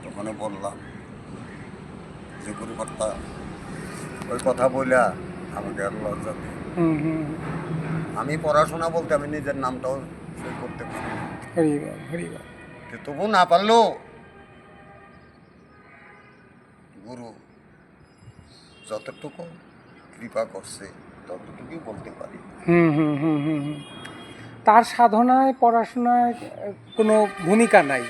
তখন বললাম যে গুরুকর্তা ওই কথা বইলা আমাকে আর লজ্জা দিই। আমি পড়াশোনা বলতে আমি নিজের নামটাও সই করতে পারি, তবু না পারলেও গুরু যতটুকু কৃপা করছে ততটুকুই বলতে পারি। তার সাধনায় পড়াশোনায় কোনো ভূমিকা নাই,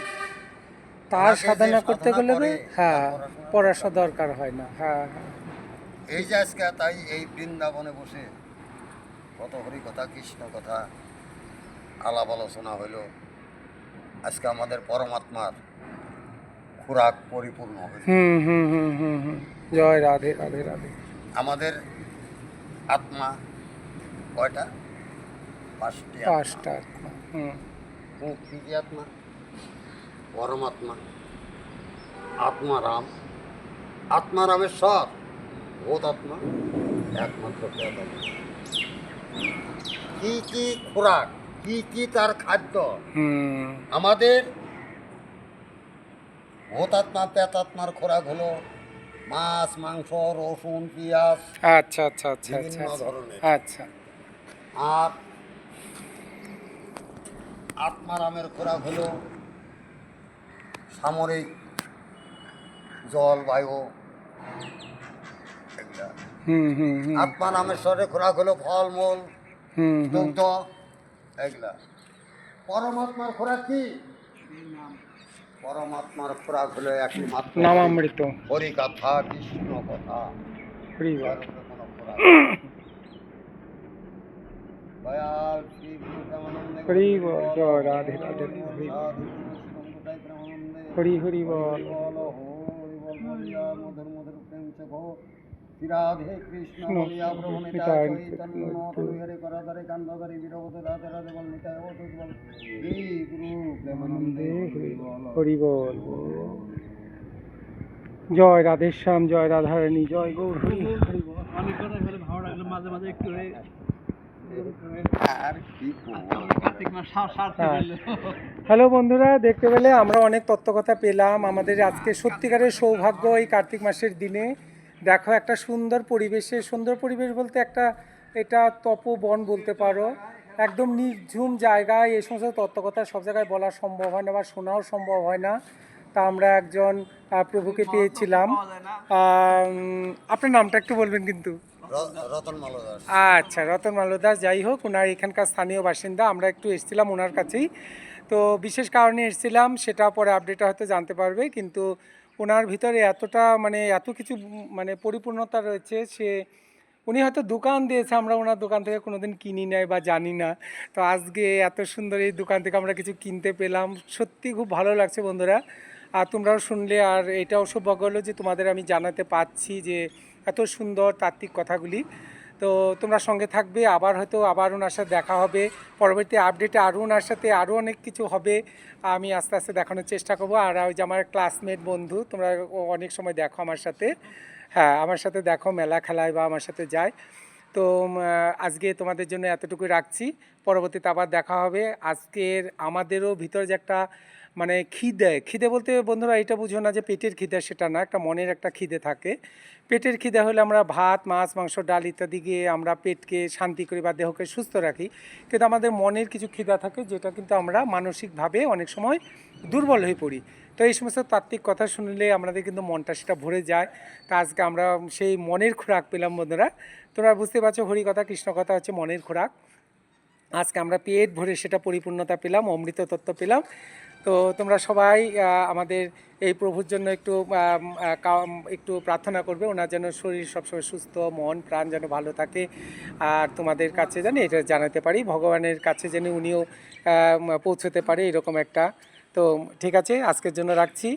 তার সাধনা করতে গেলে হ্যাঁ পড়াশোনা দরকার হয় না। হ্যাঁ এই যে আজকে তাই এই বৃন্দাবনে বসে কত হরি কথা কৃষ্ণ কথা আলাপ আলোচনা হইল, আজকে আমাদের পরমাত্মার খোরাক পরিপূর্ণ হইল। জয় রাধে রাধে রাধে। আমাদের আত্মা কয়টা? পাঁচটা আত্মা। কি কি আত্মা? পরমাত্মা, আত্মারাম, আত্মারামেশ্বর, ভূত আত্মা, একমাত্র প্রেতাত্মা। কি কি খোরাক, কি কি তার খাদ্য? আমাদের ভূতাত্মা প্রেতাত্মার খোরাক হলো মাছ, মাংস, রসুন, পেঁয়াজ, আচ্ছা আচ্ছা আচ্ছা বিভিন্ন ধরনের। আচ্ছা। আর আত্মারামের খোরাক হলো সামরিক জল, বায়ু, এগুলা। আত্মারামেশ্বরের খোরাক হলো ফলমূল, দুগ্ধ, এগুলা। পরমাত্মার খোরাক কি? পরমাত্মার খোরাক হলো একই মাত্র নামামৃত, হরি কথা, কৃষ্ণ কথা। কোনো খোরাক দয়াল শ্রী গুরু প্রেমানন্দে হরি বল। জয় রাধে রাধে হরি হরি বল। মধুর মধুর প্রেম চোখ রাধে কৃষ্ণ বলিয়া প্রভু নিতাই চৈতন্য প্রভু হরে করধরে কান্দধরে বীরবত রাধে রাধে বল নিতাই অতুল বল শ্রী গুরু প্রেমানন্দে হরি বল। জয় রাধেশ্যাম, জয় রাধারানী, জয় গৌর হরি হরি বল। অনেক কথা বলে ভালো লাগলো, মাঝে মাঝে একটু হ্যালো বন্ধুরা, দেখতে পেলে আমরা অনেক তত্ত্বকথা পেলাম। আমাদের আজকে সত্যিকারের সৌভাগ্য এই কার্তিক মাসের দিনে দেখো একটা সুন্দর পরিবেশে, সুন্দর পরিবেশ বলতে একটা এটা তপবন বলতে পারো, একদম নির্ঝুম জায়গায় এই সমস্ত তত্ত্বকথা সব জায়গায় বলা সম্ভব হয় না বা শোনাও সম্ভব হয় না। তা আমরা একজন প্রভুকে পেয়েছিলাম। আপনার নামটা একটু বলবেন কিন্তু। রতন মালদাস। আচ্ছা, রতন মালদাস। যাই হোক, ওনার এখানকার স্থানীয় বাসিন্দা। আমরা একটু এসেছিলাম ওনার কাছেই, তো বিশেষ কারণে এসেছিলাম, সেটা পরে আপডেটে হয়তো জানতে পারবে। কিন্তু ওনার ভিতরে এতটা মানে এত কিছু মানে পরিপূর্ণতা রয়েছে, উনি হয়তো দোকান দিয়েছে, আমরা ওনার দোকান থেকে কোনোদিন কিনি নাই বা জানি না। তো আজকে এত সুন্দর এই দোকান থেকে আমরা কিছু কিনতে পেলাম, সত্যি খুব ভালো লাগছে বন্ধুরা। আর তোমরাও শুনলে, আর এটাও সৌভাগ্য হলো যে তোমাদের আমি জানাতে পারছি যে এত সুন্দর তাত্ত্বিক কথাগুলি। তো তোমরা সঙ্গে থাকবে, আবার ওনার সাথে দেখা হবে পরবর্তী আপডেটে, আরও ওনার সাথে আরও অনেক কিছু হবে, আমি আস্তে আস্তে দেখানোর চেষ্টা করবো। আর ওই যে আমার ক্লাসমেট বন্ধু, তোমরা অনেক সময় দেখো আমার সাথে, হ্যাঁ আমার সাথে দেখো মেলা খেলায় বা আমার সাথে যায়। তো আজকে তোমাদের জন্য এতটুকুই রাখছি, পরবর্তীতে আবার দেখা হবে। আজকের আমাদেরও ভিতরে যে একটা মানে খিদে বলতে বন্ধুরা এটা বুঝো না যে পেটের খিদে, সেটা না, একটা মনের একটা খিদে থাকে। পেটের খিদে হলে আমরা ভাত, মাছ, মাংস, ডাল ইত্যাদি গিয়ে আমরা পেটকে শান্তি করি বা দেহকে সুস্থ রাখি, কিন্তু আমাদের মনের কিছু খিদা থাকে যেটা কিন্তু আমরা মানসিকভাবে অনেক সময় দুর্বল হয়ে পড়ি। তো এই সমস্ত তাত্ত্বিক কথা শুনলে আমাদের কিন্তু মনটা সেটা ভরে যায়। তা আজকে আমরা সেই মনের খোরাক পেলাম বন্ধুরা। তোমরা বুঝতে পারছো, হরি কথা কৃষ্ণ কথা হচ্ছে মনের খোরাক। আজকে আমরা পেট ভরে সেটা পরিপূর্ণতা পেলাম, অমৃত তত্ত্ব পেলাম। তো তোমরা সবাই আমাদের এই প্রভুর জন্য একটু প্রার্থনা করবে, ওনার যেন শরীর সবসময় সুস্থ, মন প্রাণ যেন ভালো থাকে। আর তোমাদের কাছে জানি এটা জানাতে পারি, ভগবানের কাছে যেন উনিও পৌঁছতে পারে, এরকম একটা। তো ঠিক আছে, আজকের জন্য রাখছি।